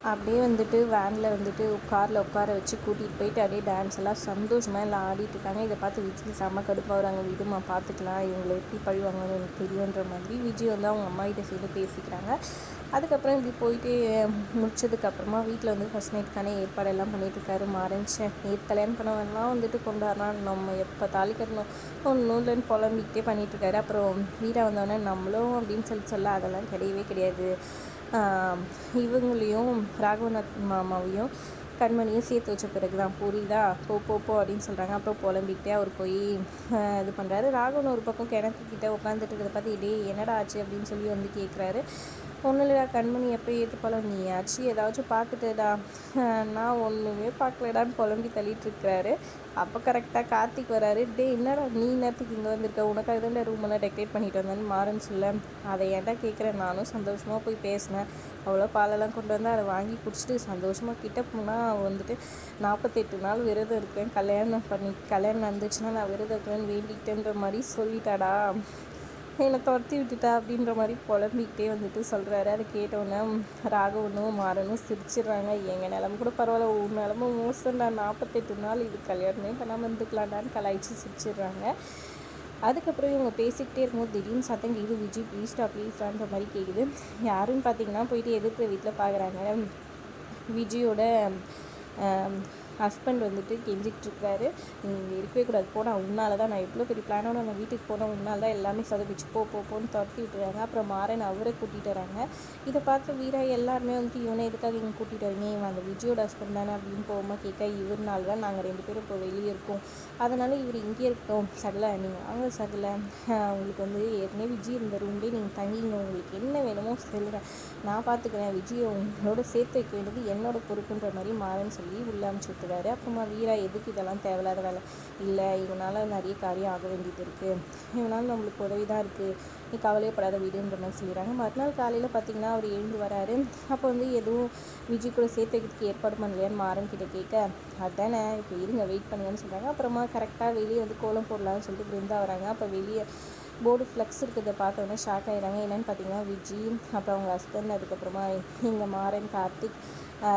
அப்படியே வந்துட்டு வேனில் வந்துட்டு காரில் உட்கார வச்சு கூட்டிகிட்டு போயிட்டு அப்படியே டான்ஸ் எல்லாம் சந்தோஷமாக எல்லாம் ஆடிட்டுருக்காங்க. இதை பார்த்து விஜய் செம்ம கடுப்பாகிறாங்க. விடுமா பார்த்துக்கலாம், இவங்களை எப்படி பழிவாங்கன்னு எனக்கு தெரியுன்ற மாதிரி விஜய் வந்து அவங்க அம்மா கிட்ட சேர்ந்து பேசிக்கிறாங்க. அதுக்கப்புறம் இப்படி போயிட்டு முடிச்சதுக்கப்புறமா வீட்டில் வந்து ஃபஸ்ட் நைட்டுக்கான ஏற்பாடெல்லாம் பண்ணிகிட்ருக்காரு மாறன். நேற்று கல்யாணம் பண்ணவெல்லாம் வந்துட்டு கொண்டாடுறான், நம்ம எப்போ தாலி கட்டணும் ஒன்றும் இல்லைன்னு புலம்பிக்கிட்டே பண்ணிகிட்ருக்காரு. அப்புறம் வீடை வந்தோடனே நம்மளும் அப்படின்னு சொல்ல அதெல்லாம் கிடையவே கிடையாது, இவங்களையும் ராகவநாத் மாமாவையும் கண்மணியும் சேர்த்து வச்ச பிறகு தான் புரியுதா, போ அப்படின்னு சொல்கிறாங்க. அப்புறம் புலம்பிக்கிட்டே அவர் போய் இது பண்ணுறாரு. ராகவன் ஒரு பக்கம் கிணத்துக்கிட்ட உட்காந்துட்டு இருக்கிறத பார்த்து இதே என்னடா ஆச்சு அப்படின்னு சொல்லி வந்து கேட்குறாரு. ஒன்றும் இல்லைடா கண்மணி எப்போ ஏற்றுப்பாலும், நீ ஆச்சு ஏதாச்சும் பார்த்துட்டேடா, நான் ஒன்றுமே பார்க்கலடான்னு புலம்பி தள்ளிட்டுருக்கிறாரு. அப்போ கரெக்டாக கார்த்திக் வராரு. என்னடா நீ நேரத்துக்கு இங்கே வந்திருக்க, உனக்காக தான் ரூமெல்லாம் டெக்கரேட் பண்ணிட்டு வந்தேன்னு மாறன்னு சொல்ல, அதை ஏன்டா கேட்குறேன், நானும் சந்தோஷமாக போய் பேசினேன், அவ்வளோ பாலெல்லாம் கொண்டு வந்து அதை வாங்கி குடிச்சிட்டு சந்தோஷமாக கிட்ட போனால் வந்துட்டு 48 நாள் விரதம் இருக்கிறேன், கல்யாணம் நடந்துச்சுன்னா நான் விரதம் இருக்கிறேன்னு வேண்டிக்கிட்டேன்ற மாதிரி சொல்லிட்டாடா, என்னை துரத்தி விட்டுட்டா அப்படின்ற மாதிரி புலம்பிக்கிட்டே வந்துட்டு சொல்கிறாரு. அதை கேட்டோன்னே ராகவனும் மாறனும் சிரிச்சிடுறாங்க. எங்கள் நிலம கூட பரவாயில்ல, ஒரு நிலம மோசம்டா, 48 நாள் இது கல்யாணமே பண்ணாமல் இருந்துக்கலாண்டான்னு கலாய்ச்சி சிரிச்சிடுறாங்க. அதுக்கப்புறம் இவங்க பேசிக்கிட்டே இருக்கும்போது திடீர்னு சத்தம் கேட்குது. விஜய் ப்ளீஸ்டான்ற மாதிரி கேட்குது. யாருன்னு பார்த்தீங்கன்னா போயிட்டு எதிர்க்கிற வீட்டில் பார்க்குறாங்க. விஜயோட ஹஸ்பண்ட் வந்துட்டு கெஞ்சிக்கிட்டுருக்காரு, நீ இங்கே இருக்கவே கூடாது, போனால் உன்னால தான், நான் எவ்வளோ பெரிய பிளானோட நம்ம வீட்டுக்கு போனால் உன்னால் தான் எல்லாமே சொதப்பிச்சு, போன்னு துரத்தி விட்டுறாங்க. அப்புறம் மாறன் அவரை கூட்டிகிட்டு வராங்க. இதை பார்த்து வீரா எல்லாருமே வந்துட்டு இவனை எதுக்காக இங்கே கூட்டிகிட்டு வரீங்க, இவன் அந்த விஜயோட ஹஸ்பண்ட் தானே அப்படின்னு போகாமல் கேட்க, இவர்னால தான் நாங்கள் 2 பேரும் இப்போ வெளியே இருக்கோம், அதனால் இவர் இங்கே இருக்கட்டும், சகலை நீங்கள் வாங்க சகலை, உங்களுக்கு வந்து ஏற்கனவே விஜய் இருந்த ரூம்லேயே நீங்கள் தங்கிங்க, உங்களுக்கு என்ன வேணுமோ சொல்கிறேன், நான் பார்த்துக்கிறேன், விஜயை உங்களோட சேர்த்து வைக்க வேண்டியது என்னோட பொறுப்புன்ற மாதிரி மாறன்னு சொல்லி உள்ளே அனுப்பிச்சு விட்டுறாரு. அப்புறமா வீரா எதுக்கு இதெல்லாம் தேவையில்லாத வேலை, இல்லை இவனால் நிறைய காரியம் ஆக வேண்டியது இருக்குது, இவனால் நம்மளுக்கு உதவி தான் இருக்குது, நீ கவலையப்படாத வீடுன்ற மாதிரி சொல்லிடுறாங்க. மறுநாள் காலையில் பார்த்திங்கன்னா அவர் எழுந்து வராரு. அப்போ வந்து எதுவும் விஜய் கூட சேர்த்து வைக்கிறதுக்கு ஏற்பாடு பண்ணலையான்னு மாறன் கிட்ட கேட்க, அதானே இப்போ இருங்க வெயிட் பண்ணுங்கன்னு சொல்கிறாங்க. அப்புறமா கரெக்டாக வெளியே வந்து கோலம் போடலான்னு சொல்லிட்டு பிருந்தா வராங்க. அப்போ வெளியே போர்டு ஃப்ளெக்ஸ் இருக்கிறத பார்த்தோன்னே ஷாக் ஆகிடுறாங்க. என்னென்னு பார்த்தீங்கன்னா விஜய், அப்புறம் அவங்க ஹஸ்பண்ட், அதுக்கப்புறமா இங்கே மாறன், கார்த்திக்,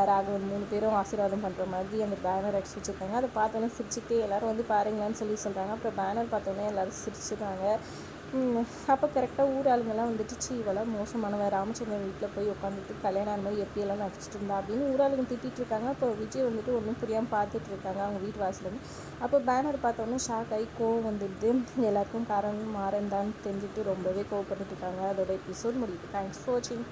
ராகவன் 3 பேரும் ஆசீர்வாதம் பண்ணுற மாதிரி அந்த பேனர் அடிச்சு வச்சுருக்காங்க. அதை பார்த்தோன்னே சிரிச்சுக்கிட்டே எல்லோரும் வந்து பாருங்களான்னு சொல்லி சொல்கிறாங்க. அப்புறம் பேனர் பார்த்தோன்னே எல்லோரும் சிரிச்சுட்டாங்க. அப்போ கரெக்டாக ஊர் ஆளுங்கெல்லாம் வந்துட்டு இவெல்லாம் மோசமானவன், ராமச்சந்திரன் வீட்டில் போய் உட்காந்துட்டு கல்யாணம் ஆன மாதிரி எப்படியெல்லாம் நடிச்சிட்டு இருந்தா அப்படின்னு ஊர் ஆளுங்க திட்டிகிட்டு இருக்காங்க. அப்போ விஜய் வந்துட்டு ஒன்றும் புரியாமல் பார்த்துட்டு இருக்காங்க அவங்க வீட்டு வாசலேருந்து. அப்போ பேனர் பார்த்தோன்னே ஷாக் ஆகி கோவம் வந்துடுது. எல்லாருக்கும் காரணம் மாறன் தான் தெரிஞ்சுட்டு ரொம்பவே கோவப்பட்டுட்டு இருக்காங்க. அதோட எபிசோட் முடியுது. தேங்க்ஸ் ஃபார் வாட்சிங்.